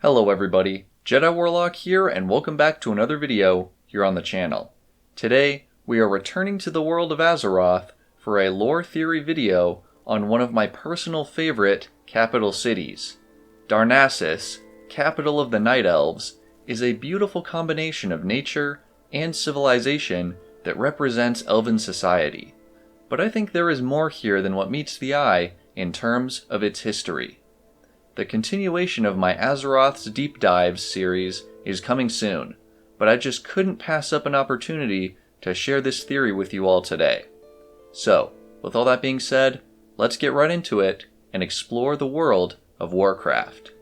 Hello everybody, Jediwarlock here and welcome back to another video here on the channel. Today, we are returning to the world of Azeroth for a lore theory video on one of my personal favorite capital cities. Darnassus, capital of the Night Elves, is a beautiful combination of nature and civilization that represents elven society. But I think there is more here than what meets the eye in terms of its history. The continuation of my Azeroth's Deep Dives series is coming soon, but I just couldn't pass up an opportunity to share this theory with you all today. So, with all that being said, let's get right into it and explore the world of Warcraft.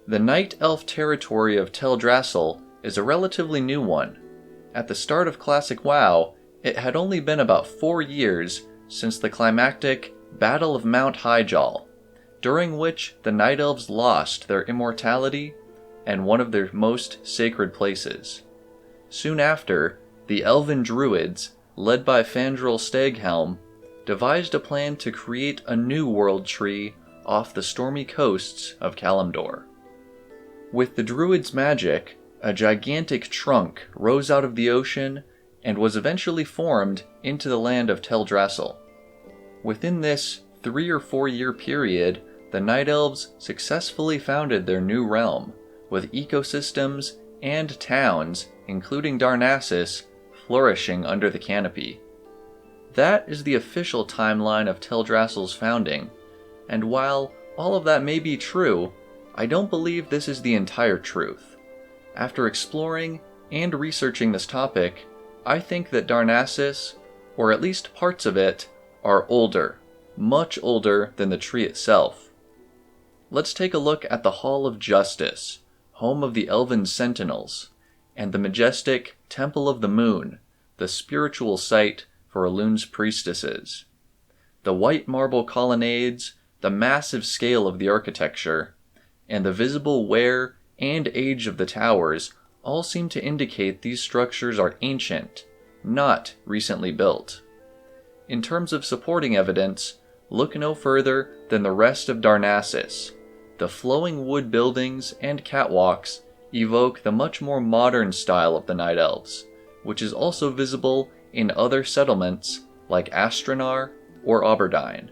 The Night Elf territory of Teldrassil is a relatively new one. At the start of Classic WoW, it had only been about 4 years since the climactic Battle of Mount Hyjal, during which the Night Elves lost their immortality and one of their most sacred places. Soon after, the Elven Druids, led by Fandral Staghelm, devised a plan to create a new world tree off the stormy coasts of Kalimdor. With the Druids' magic, a gigantic trunk rose out of the ocean and was eventually formed into the land of Teldrassil. Within this 3 or 4 year period, the Night Elves successfully founded their new realm, with ecosystems and towns, including Darnassus, flourishing under the canopy. That is the official timeline of Teldrassil's founding, and while all of that may be true, I don't believe this is the entire truth. After exploring and researching this topic, I think that Darnassus, or at least parts of it, are older, much older than the tree itself. Let's take a look at the Hall of Justice, home of the Elven Sentinels, and the majestic Temple of the Moon, the spiritual site for Elun's priestesses. The white marble colonnades, the massive scale of the architecture, and the visible wear and age of the towers all seem to indicate these structures are ancient, not recently built. In terms of supporting evidence, look no further than the rest of Darnassus. The flowing wood buildings and catwalks evoke the much more modern style of the Night Elves, which is also visible in other settlements like Astranar or Auberdine.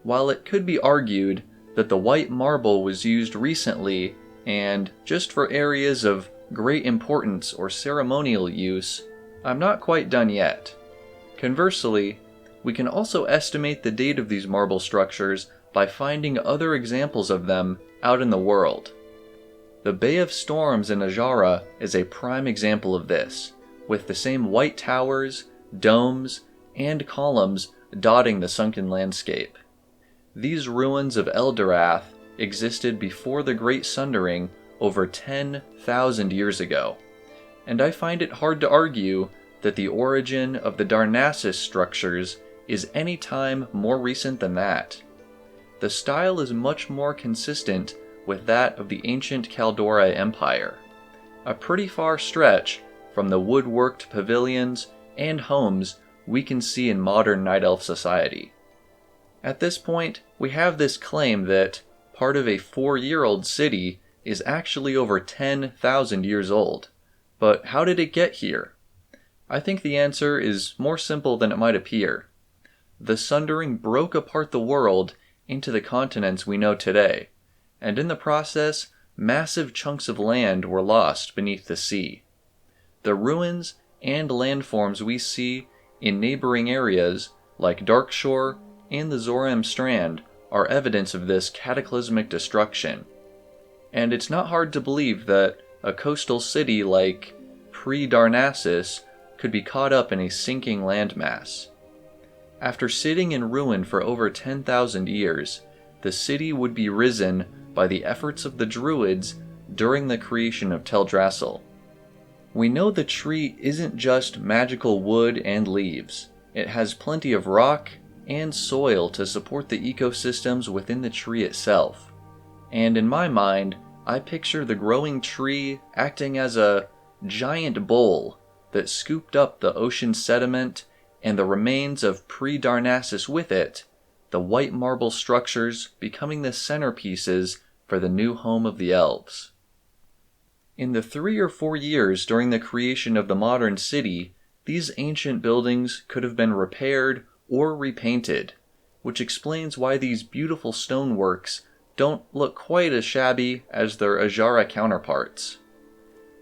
While it could be argued that the white marble was used recently and just for areas of great importance or ceremonial use, I'm not quite done yet. Conversely, we can also estimate the date of these marble structures by finding other examples of them out in the world. The Bay of Storms in Ajara is a prime example of this, with the same white towers, domes, and columns dotting the sunken landscape. These ruins of Eldorath existed before the Great Sundering over 10,000 years ago, and I find it hard to argue that the origin of the Darnassus structures is any time more recent than that. The style is much more consistent with that of the ancient Kaldora Empire, a pretty far stretch from the woodworked pavilions and homes we can see in modern Night Elf society. At this point, we have this claim that part of a 4-year-old city is actually over 10,000 years old. But how did it get here? I think the answer is more simple than it might appear. The Sundering broke apart the world into the continents we know today, and in the process, massive chunks of land were lost beneath the sea. The ruins and landforms we see in neighboring areas, like Darkshore and the Zoram Strand, are evidence of this cataclysmic destruction. And it's not hard to believe that a coastal city like pre-Darnassus could be caught up in a sinking landmass. After sitting in ruin for over 10,000 years, the city would be risen by the efforts of the Druids during the creation of Teldrassil. We know the tree isn't just magical wood and leaves. It has plenty of rock and soil to support the ecosystems within the tree itself. And in my mind, I picture the growing tree acting as a giant bowl that scooped up the ocean sediment and the remains of pre-Darnassus with it, the white marble structures becoming the centerpieces for the new home of the elves. In the 3 or 4 years during the creation of the modern city, these ancient buildings could have been repaired or repainted, which explains why these beautiful stoneworks don't look quite as shabby as their Ajara counterparts.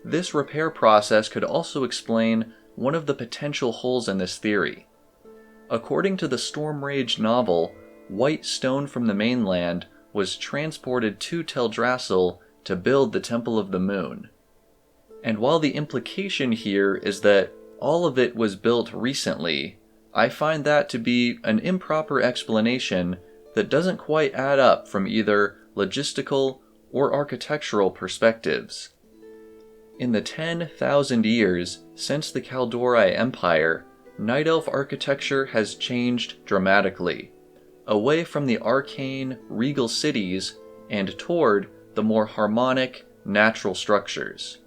This repair process could also explain one of the potential holes in this theory. According to the Storm Rage novel, white stone from the mainland was transported to Teldrassil to build the Temple of the Moon. And while the implication here is that all of it was built recently, I find that to be an improper explanation that doesn't quite add up from either logistical or architectural perspectives. In the 10,000 years since the Kaldorei Empire, Night Elf architecture has changed dramatically, away from the arcane, regal cities and toward the more harmonic, natural structures.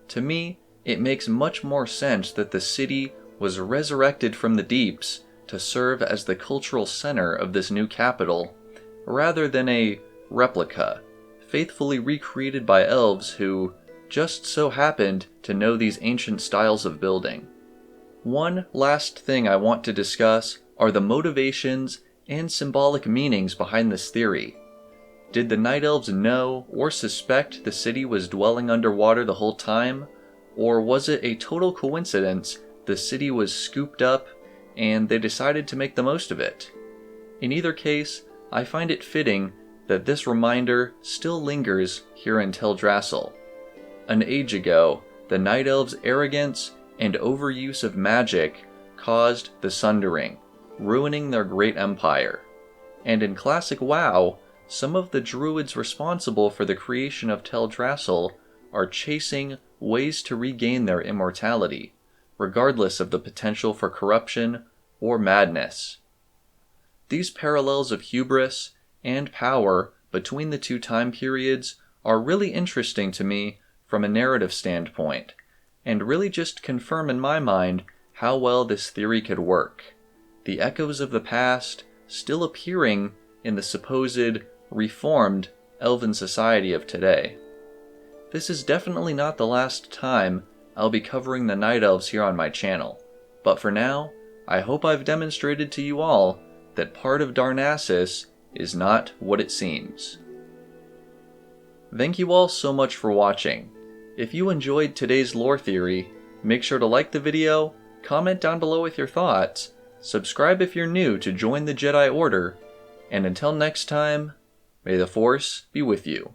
To me, it makes much more sense that the city was resurrected from the deeps to serve as the cultural center of this new capital, rather than a replica, faithfully recreated by elves who just so happened to know these ancient styles of building. One last thing I want to discuss are the motivations and symbolic meanings behind this theory. Did the Night Elves know or suspect the city was dwelling underwater the whole time? Or was it a total coincidence the city was scooped up and they decided to make the most of it? In either case, I find it fitting that this reminder still lingers here in Teldrassil. An age ago, the Night Elves' arrogance and overuse of magic caused the Sundering, ruining their great empire. And in classic WoW, some of the druids responsible for the creation of Teldrassil are chasing ways to regain their immortality, regardless of the potential for corruption or madness. These parallels of hubris and power between the two time periods are really interesting to me from a narrative standpoint, and really just confirm in my mind how well this theory could work. The echoes of the past still appearing in the supposed reformed elven society of today. This is definitely not the last time I'll be covering the Night Elves here on my channel, but for now, I hope I've demonstrated to you all that part of Darnassus is not what it seems. Thank you all so much for watching. If you enjoyed today's lore theory, make sure to like the video, comment down below with your thoughts, subscribe if you're new to join the Jedi Order, and until next time, may the Force be with you.